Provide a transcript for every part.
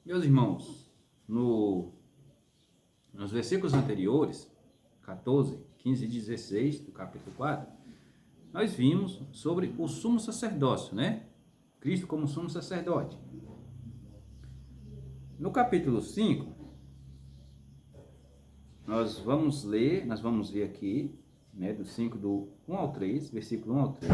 Meus irmãos, nos versículos anteriores, 14, 15 e 16 do capítulo 4, nós vimos sobre o sumo sacerdócio, né? Cristo como sumo sacerdote. No capítulo 5, nós vamos ver aqui, né, do 5, do 1 ao 3, versículo 1 ao 3,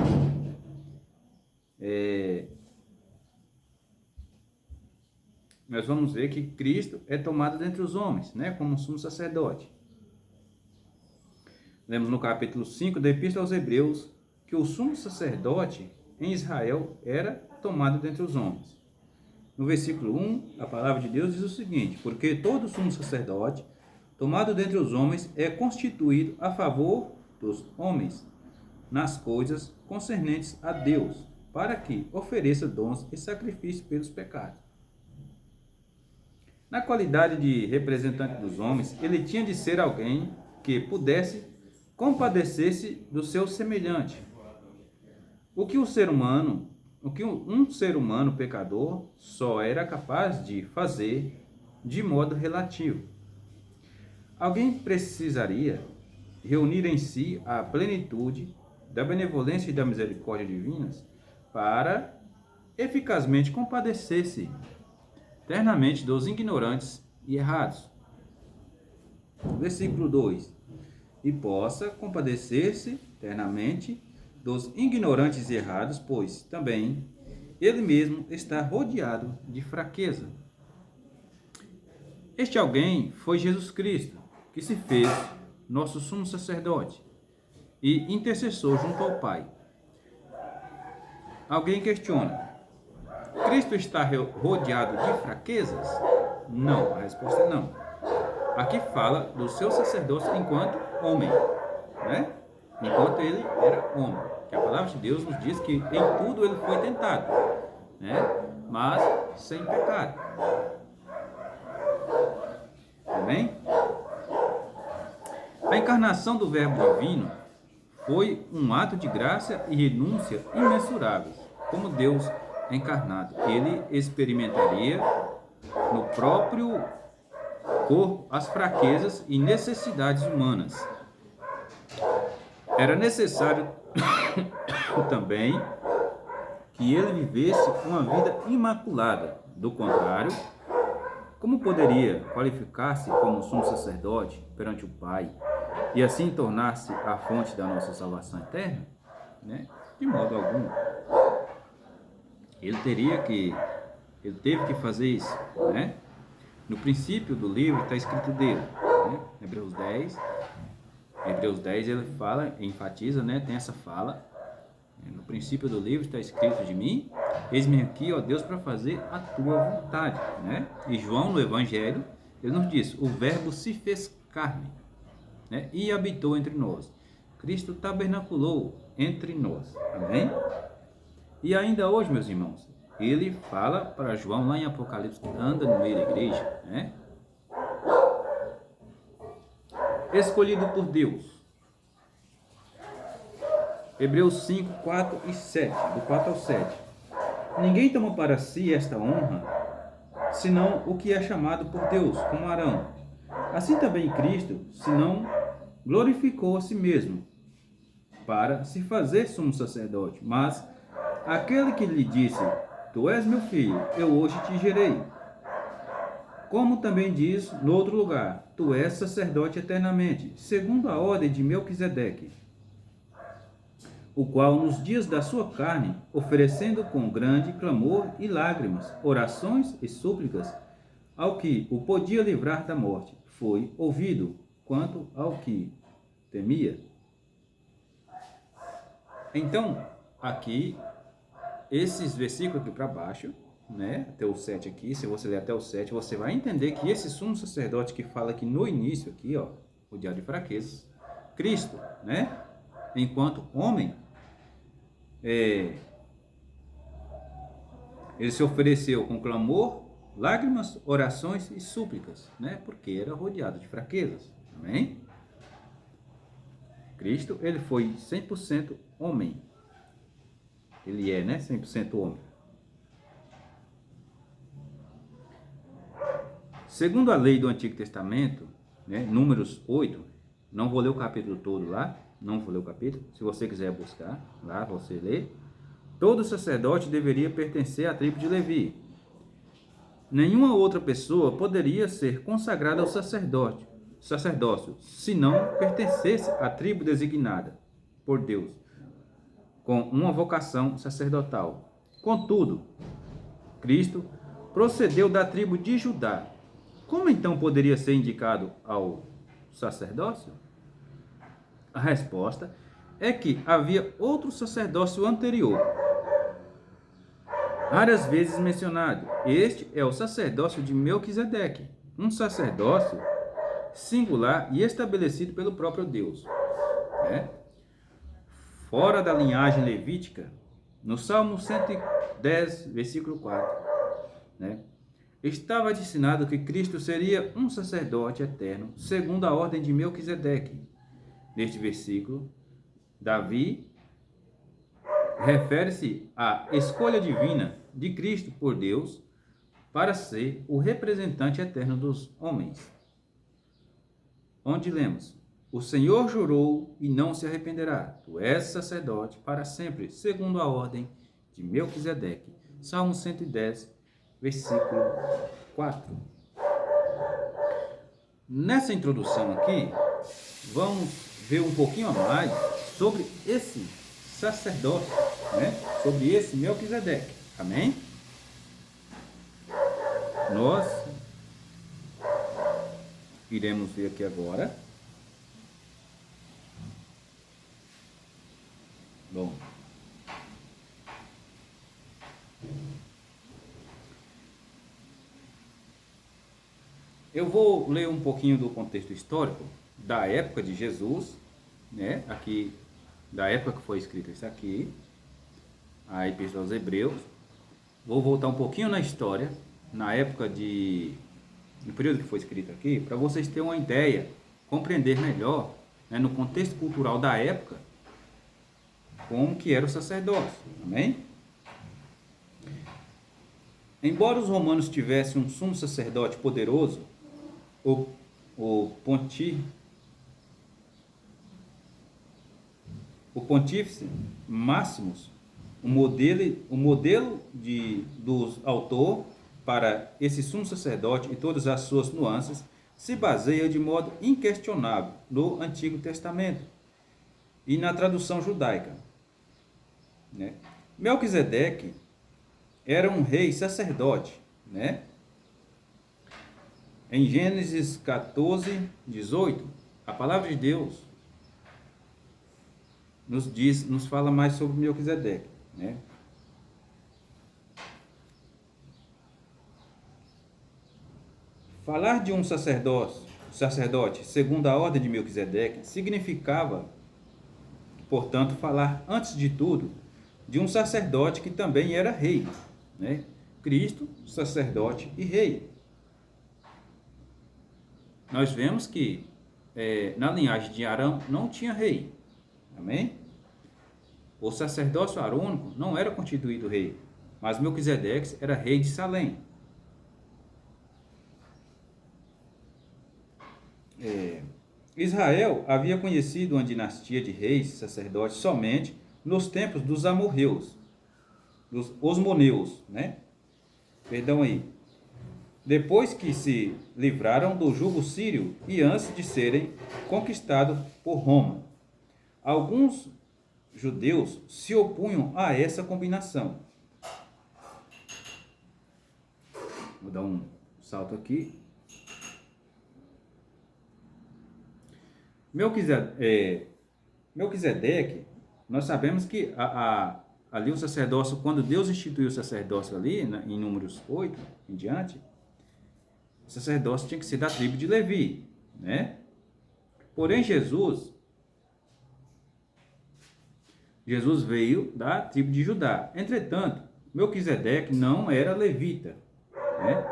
nós vamos ver que Cristo é tomado dentre os homens, né, como sumo sacerdote. Lemos no capítulo 5 da Epístola aos Hebreus que o sumo sacerdote em Israel era tomado dentre os homens. No versículo 1, a palavra de Deus diz o seguinte: porque todo sumo sacerdote tomado dentre os homens é constituído a favor dos homens nas coisas concernentes a Deus, para que ofereça dons e sacrifícios pelos pecados. Na qualidade de representante dos homens, ele tinha de ser alguém que pudesse compadecer-se do seu semelhante. O que um ser humano pecador só era capaz de fazer de modo relativo. Alguém precisaria reunir em si a plenitude da benevolência e da misericórdia divinas para eficazmente compadecer-se eternamente dos ignorantes e errados. Versículo 2: e possa compadecer-se eternamente dos ignorantes e errados, pois também ele mesmo está rodeado de fraqueza. Este alguém foi Jesus Cristo, que se fez nosso sumo sacerdote e intercessor junto ao Pai. Alguém questiona: Cristo está rodeado de fraquezas? Não, a resposta é não. Aqui fala do seu sacerdócio enquanto homem, né? Enquanto ele era homem. Que a palavra de Deus nos diz que em tudo ele foi tentado, né? Mas sem pecado. Amém? A encarnação do Verbo Divino foi um ato de graça e renúncia imensuráveis. Como Deus encarnado, ele experimentaria no próprio corpo as fraquezas e necessidades humanas. Era necessário também que ele vivesse uma vida imaculada. Do contrário, como poderia qualificar-se como sumo sacerdote perante o Pai e assim tornar-se a fonte da nossa salvação eterna? Né? De modo algum. Ele teve que fazer isso, né? No princípio do livro está escrito dele, né? Hebreus 10 ele fala, enfatiza, né? Tem essa fala. No princípio do livro está escrito de mim: eis-me aqui, ó Deus, para fazer a tua vontade, né? E João, no Evangelho, ele nos diz: o Verbo se fez carne, né? E habitou entre nós. Cristo tabernaculou entre nós. Amém? E ainda hoje, meus irmãos, ele fala para João lá em Apocalipse, que anda no meio da igreja, né? Escolhido por Deus. Hebreus 5, 4 e 7, do 4 ao 7. Ninguém toma para si esta honra, senão o que é chamado por Deus, como Arão. Assim também Cristo, se não glorificou a si mesmo, para se fazer sumo sacerdote, mas aquele que lhe disse: tu és meu filho, eu hoje te gerei. Como também diz no outro lugar: tu és sacerdote eternamente, segundo a ordem de Melquisedeque, o qual nos dias da sua carne, oferecendo com grande clamor e lágrimas, orações e súplicas, ao que o podia livrar da morte, foi ouvido quanto ao que temia. Então, aqui, esses versículos aqui para baixo, né, até o 7 aqui, se você ler até o 7, você vai entender que esse sumo sacerdote que fala aqui no início, aqui, ó, o diário de fraquezas, Cristo, né, enquanto homem, ele se ofereceu com clamor, lágrimas, orações e súplicas, né, porque era rodeado de fraquezas. Amém? Cristo, ele foi 100% homem. Ele é, né, 100% homem. Segundo a lei do Antigo Testamento, né, Números 8, não vou ler o capítulo todo lá, não vou ler o capítulo, se você quiser buscar lá, você lê. Todo sacerdote deveria pertencer à tribo de Levi. Nenhuma outra pessoa poderia ser consagrada ao sacerdócio, se não pertencesse à tribo designada por Deus, com uma vocação sacerdotal. Contudo, Cristo procedeu da tribo de Judá. Como então poderia ser indicado ao sacerdócio? A resposta é que havia outro sacerdócio anterior, várias vezes mencionado. Este é o sacerdócio de Melquisedeque, um sacerdócio singular e estabelecido pelo próprio Deus, né? Fora da linhagem levítica, no Salmo 110, versículo 4, né? Estava ensinado que Cristo seria um sacerdote eterno, segundo a ordem de Melquisedeque. Neste versículo, Davi refere-se à escolha divina de Cristo por Deus para ser o representante eterno dos homens. Onde lemos: o Senhor jurou e não se arrependerá. Tu és sacerdote para sempre, segundo a ordem de Melquisedeque. Salmo 110, versículo 4. Nessa introdução aqui, vamos ver um pouquinho a mais sobre esse sacerdócio, né? Sobre esse Melquisedeque. Amém? Nós iremos ver aqui agora. Bom, eu vou ler um pouquinho do contexto histórico da época de Jesus, né? Aqui, da época que foi escrito isso aqui, a Epístola aos Hebreus. Vou voltar um pouquinho na história, na época no período que foi escrito aqui, para vocês terem uma ideia, compreender melhor, né, no contexto cultural da época, como que era o sacerdócio. Amém? Embora os romanos tivessem um sumo sacerdote poderoso, o pontífice Máximos, o modelo do autor para esse sumo sacerdote e todas as suas nuances se baseia de modo inquestionável no Antigo Testamento e na tradução judaica, né? Melquisedeque era um rei sacerdote, né? Em Gênesis 14, 18, a palavra de Deus nos fala mais sobre Melquisedeque, né? Falar de um sacerdote segundo a ordem de Melquisedeque significava, portanto, falar antes de tudo de um sacerdote que também era rei, né? Cristo, sacerdote e rei. Nós vemos que na linhagem de Arão não tinha rei. Amém? O sacerdócio arônico não era constituído rei, mas Melquisedeque era rei de Salém. Israel havia conhecido uma dinastia de reis e sacerdotes somente nos tempos dos amorreus, dos osmoneus, né? Perdão aí. Depois que se livraram do jugo sírio e antes de serem conquistados por Roma. Alguns judeus se opunham a essa combinação. Vou dar um salto aqui. Melquisedeque, nós sabemos que ali o sacerdócio, quando Deus instituiu o sacerdócio ali, em Números 8 em diante, o sacerdócio tinha que ser da tribo de Levi, né? Porém, Jesus veio da tribo de Judá. Entretanto, Melquisedeque não era levita, né?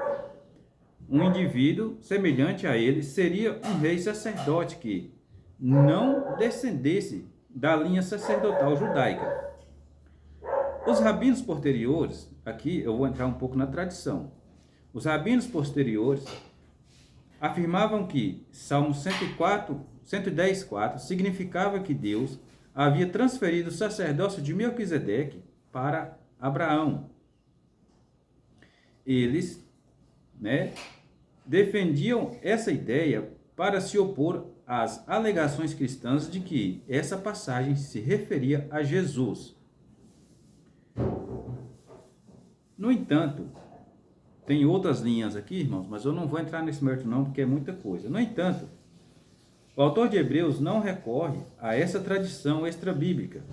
Um indivíduo semelhante a ele seria um rei sacerdote que não descendesse da linha sacerdotal judaica. Os rabinos posteriores, aqui eu vou entrar um pouco na tradição. Os rabinos posteriores afirmavam que Salmo 110:4 significava que Deus havia transferido o sacerdócio de Melquisedeque para Abraão. Eles, defendiam essa ideia para se opor às alegações cristãs de que essa passagem se referia a Jesus. No entanto, tem outras linhas aqui, irmãos, mas eu não vou entrar nesse mérito não, porque é muita coisa. No entanto, o autor de Hebreus não recorre a essa tradição extrabíblica,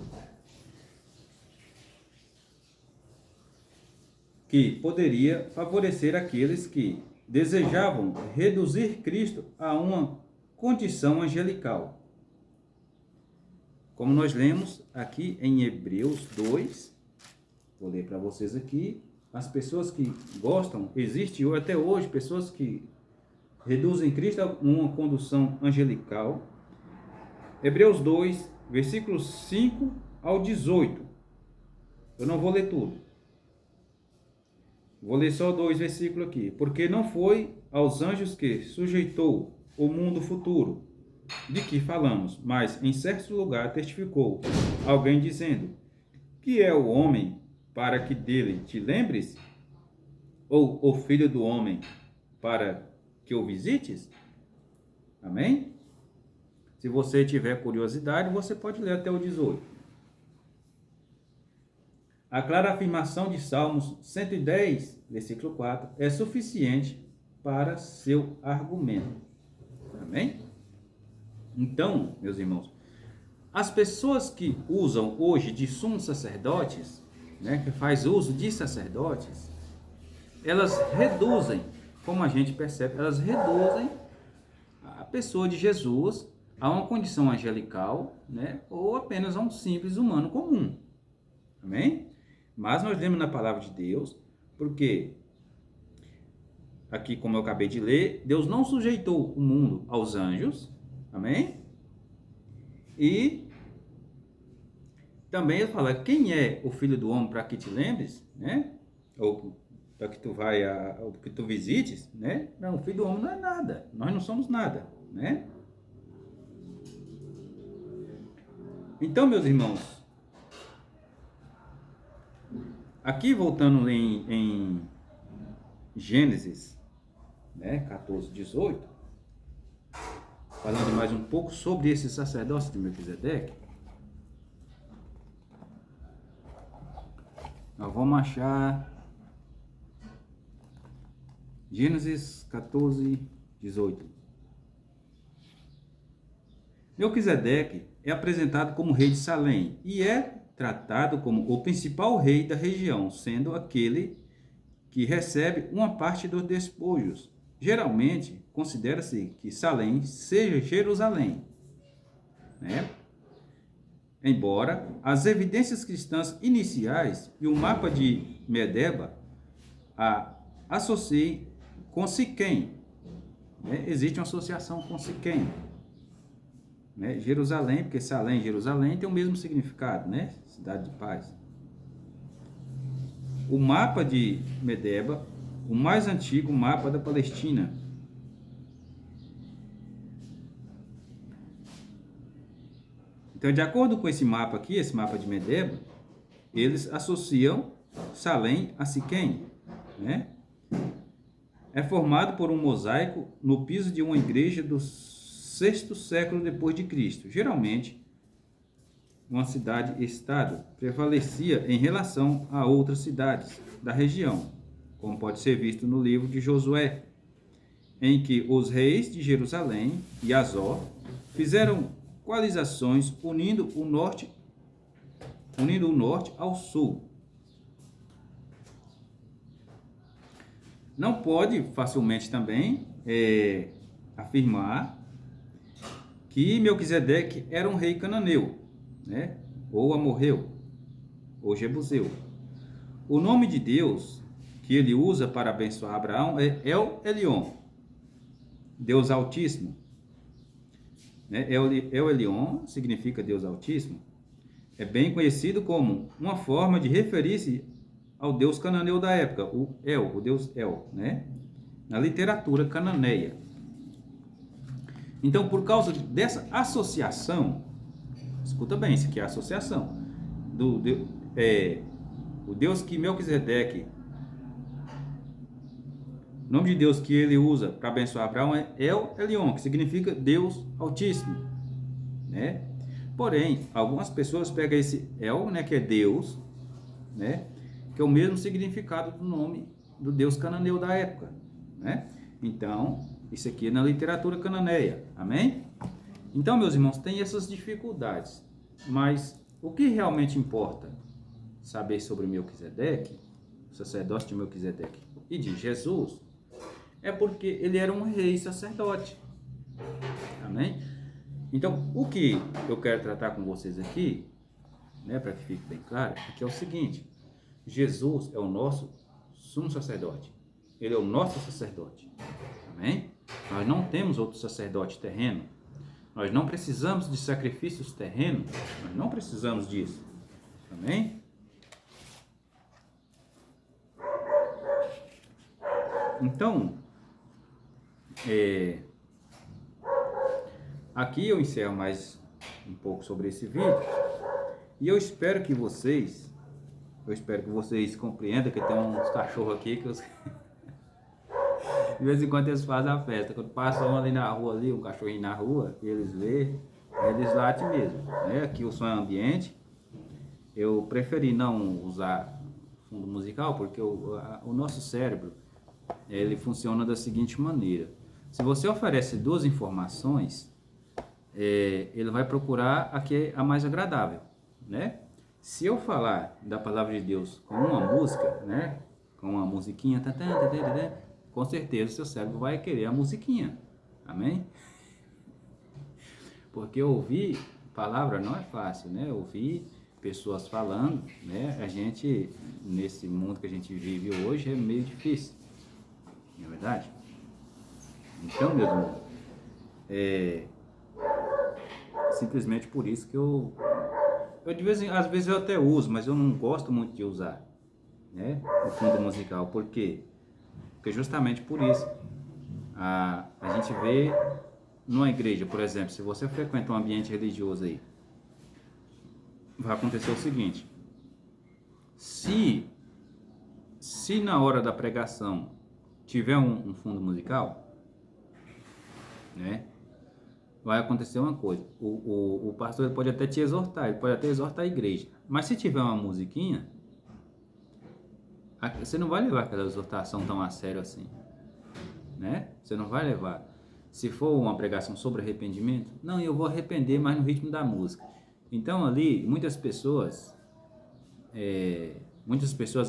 que poderia favorecer aqueles que desejavam reduzir Cristo a uma condição angelical. Como nós lemos aqui em Hebreus 2, vou ler para vocês aqui, as pessoas que gostam, existe até hoje pessoas que reduzem Cristo a uma condição angelical. Hebreus 2, versículos 5 ao 18. Eu não vou ler tudo. Vou ler só 2 versículos aqui. Porque não foi aos anjos que sujeitou o mundo futuro, de que falamos, mas em certo lugar testificou alguém dizendo, que é o homem para que dele te lembres? Ou o filho do homem para que o visites? Amém? Se você tiver curiosidade, você pode ler até o 18. A clara afirmação de Salmos 110, versículo 4, é suficiente para seu argumento. Amém? Então, meus irmãos, as pessoas que usam hoje de sumos sacerdotes, que faz uso de sacerdotes, elas reduzem, como a gente percebe, elas reduzem a pessoa de Jesus a uma condição angelical, ou apenas a um simples humano comum. Amém? Mas nós lemos na palavra de Deus, porque aqui, como eu acabei de ler, Deus não sujeitou o mundo aos anjos. Amém? E também ele fala, quem é o filho do homem para que te lembres, ou para que tu ou que tu visites, Não, o filho do homem não é nada, nós não somos nada, Então, meus irmãos, aqui voltando em Gênesis, 14:18, falando mais um pouco sobre esse sacerdócio de Melquisedeque, nós vamos achar Gênesis 14:18. Melquisedeque é apresentado como rei de Salém e é tratado como o principal rei da região, sendo aquele que recebe uma parte dos despojos. Geralmente, considera-se que Salém seja Jerusalém, Embora as evidências cristãs iniciais e o mapa de Medeba a associem com Siquém, existe uma associação com Siquém, Jerusalém, porque Salém e Jerusalém tem o mesmo significado, cidade de paz. O mapa de Medeba, o mais antigo mapa da Palestina. Então, de acordo com esse mapa aqui, esse mapa de Medeba, eles associam Salém a Siquém, É formado por um mosaico no piso de uma igreja do 6º século depois de Cristo. Geralmente, uma cidade-estado prevalecia em relação a outras cidades da região, como pode ser visto no livro de Josué, em que os reis de Jerusalém e Azor fizeram coalizações unindo o norte ao sul. Não pode facilmente também afirmar que Melquisedeque era um rei cananeu, ou amorreu, ou jebuseu. O nome de Deus que ele usa para abençoar Abraão é El Elyon, Deus Altíssimo. El Elyon significa Deus Altíssimo. É bem conhecido como uma forma de referir-se ao Deus cananeu da época, o Deus El, na literatura cananeia. Então, por causa dessa associação, escuta bem, isso aqui é a associação, o Deus que Melquisedeque, o nome de Deus que ele usa para abençoar Abraão é El Elyon, que significa Deus Altíssimo, né? Porém, algumas pessoas pegam esse El, né, que é Deus, né, que é o mesmo significado do nome do Deus cananeu da época, né? Então, isso aqui é na literatura cananeia, amém? Então, meus irmãos, tem essas dificuldades, mas o que realmente importa saber sobre Melquisedeque, o sacerdócio de Melquisedeque e de Jesus, é porque ele era um rei sacerdote, amém? Então, o que eu quero tratar com vocês aqui, né, para que fique bem claro, é que é o seguinte: Jesus é o nosso sumo sacerdote, ele é o nosso sacerdote, amém? Nós não temos outro sacerdote terreno, nós não precisamos de sacrifícios terrenos, nós não precisamos disso, amém? Então, aqui eu encerro mais um pouco sobre esse vídeo e eu espero que vocês compreendam que tem uns cachorros aqui que de vez em quando eles fazem a festa. Quando passa um ali na rua, um cachorrinho na rua, e eles vê, eles latem mesmo, né? Aqui o som é ambiente. Eu preferi não usar fundo musical porque o nosso cérebro, ele funciona da seguinte maneira: se você oferece duas informações, ele vai procurar a que é a mais agradável, né? Se eu falar da palavra de Deus com uma música, né, com uma musiquinha, com certeza o seu cérebro vai querer a musiquinha, amém? Porque ouvir palavra não é fácil, né? Ouvir pessoas falando, né? A gente, nesse mundo que a gente vive hoje, é meio difícil, não é verdade? Então, meu irmão, simplesmente por isso que eu às vezes eu até uso, mas eu não gosto muito de usar, né, o fundo musical. Por quê? Porque justamente por isso a gente vê numa igreja, por exemplo, se você frequenta um ambiente religioso aí, vai acontecer o seguinte: se na hora da pregação tiver um fundo musical, né, vai acontecer uma coisa: o pastor ele pode até te exortar, ele pode até exortar a igreja, mas se tiver uma musiquinha, você não vai levar aquela exortação tão a sério assim, né? Você não vai levar. Se for uma pregação sobre arrependimento, não, eu vou arrepender, mas no ritmo da música. Então ali, muitas pessoas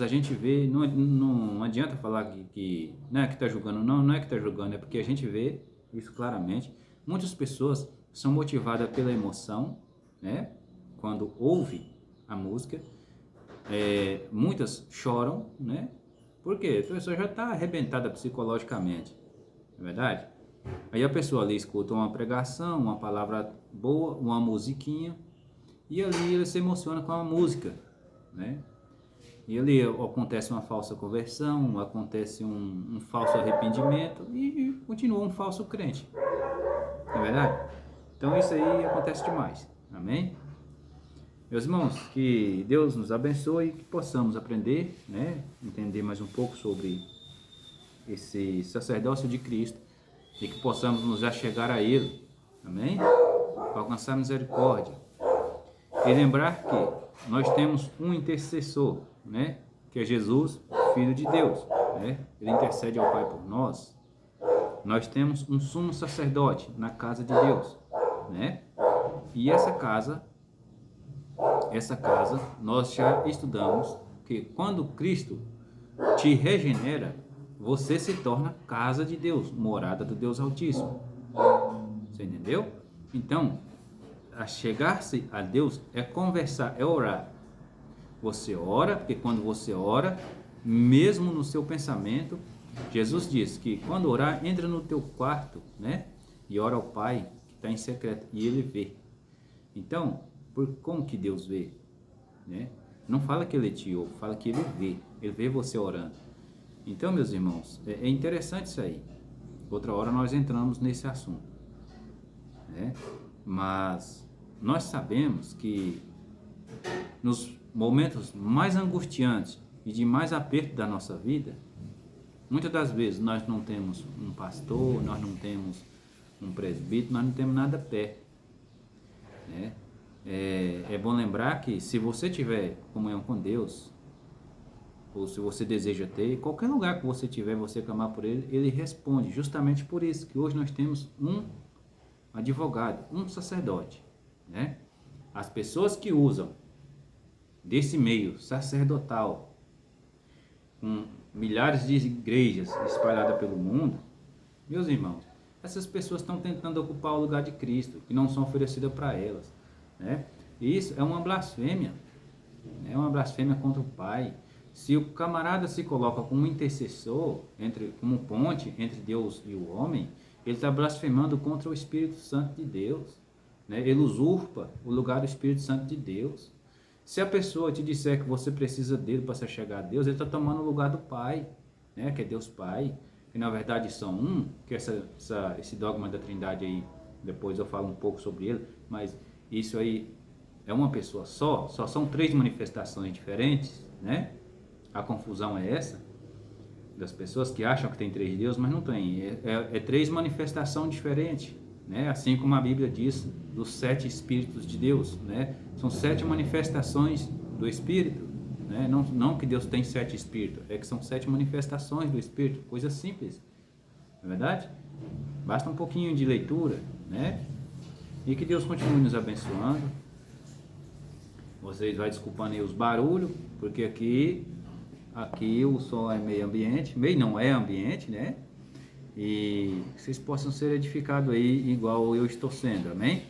a gente vê, não adianta falar que não é que está julgando, não é que está julgando, é porque a gente vê isso claramente. Muitas pessoas são motivadas pela emoção, né? Quando ouve a música, muitas choram, né? Porque a pessoa já está arrebentada psicologicamente, não é verdade? Aí a pessoa ali escuta uma pregação, uma palavra boa, uma musiquinha, e ali ele se emociona com a música, né? E ali acontece uma falsa conversão, acontece um falso arrependimento e continua um falso crente, não é verdade? Então isso aí acontece demais, amém? Meus irmãos, que Deus nos abençoe e que possamos aprender, né, entender mais um pouco sobre esse sacerdócio de Cristo e que possamos nos achegar a Ele, amém? Para alcançar misericórdia. E lembrar que nós temos um intercessor, né, que é Jesus, Filho de Deus, né? Ele intercede ao Pai por nós. Nós temos um sumo sacerdote na casa de Deus, né? E essa casa nós já estudamos que quando Cristo te regenera, você se torna casa de Deus, morada do Deus Altíssimo. Você entendeu? Então, a chegar-se a Deus é conversar, é orar. Você ora, porque quando você ora, mesmo no seu pensamento, Jesus diz que quando orar, entra no teu quarto, né? E ora ao Pai que está em secreto, e Ele vê. Então, como que Deus vê? Né? Não fala que Ele te ouve, fala que Ele vê você orando. Então, meus irmãos, é interessante isso aí. Outra hora nós entramos nesse assunto. né? Mas nós sabemos que nos momentos mais angustiantes e de mais aperto da nossa vida, muitas das vezes nós não temos um pastor, nós não temos um presbítero, nós não temos nada perto, né? É bom lembrar que se você tiver comunhão com Deus, ou se você deseja ter, qualquer lugar que você tiver, você clamar por Ele, Ele responde. Justamente por isso que hoje nós temos um advogado, um sacerdote, né? As pessoas que usam desse meio sacerdotal, com milhares de igrejas espalhadas pelo mundo, meus irmãos, essas pessoas estão tentando ocupar o lugar de Cristo, que não são oferecidas para elas, né? E isso é uma blasfêmia, é uma blasfêmia contra o Pai. Se o camarada se coloca como intercessor, como ponte entre Deus e o homem, ele está blasfemando contra o Espírito Santo de Deus, né? Ele usurpa o lugar do Espírito Santo de Deus. Se a pessoa te disser que você precisa dele para se chegar a Deus, ele está tomando o lugar do Pai, né? Que é Deus Pai, que na verdade são um, que esse dogma da Trindade aí, depois eu falo um pouco sobre ele, mas isso aí é uma pessoa só são três manifestações diferentes, né? A confusão é essa, das pessoas que acham que tem três deuses, mas não tem, é três manifestações diferentes, né? Assim como a Bíblia diz dos 7 Espíritos de Deus, né? São 7 manifestações do Espírito, né? Não que Deus tem 7 Espíritos, é que são 7 manifestações do Espírito, coisa simples, não é verdade? Basta um pouquinho de leitura, né? E que Deus continue nos abençoando. Vocês vão desculpando aí os barulhos, porque aqui o som é meio ambiente, meio não é ambiente, né? E vocês possam ser edificados aí igual eu estou sendo, amém?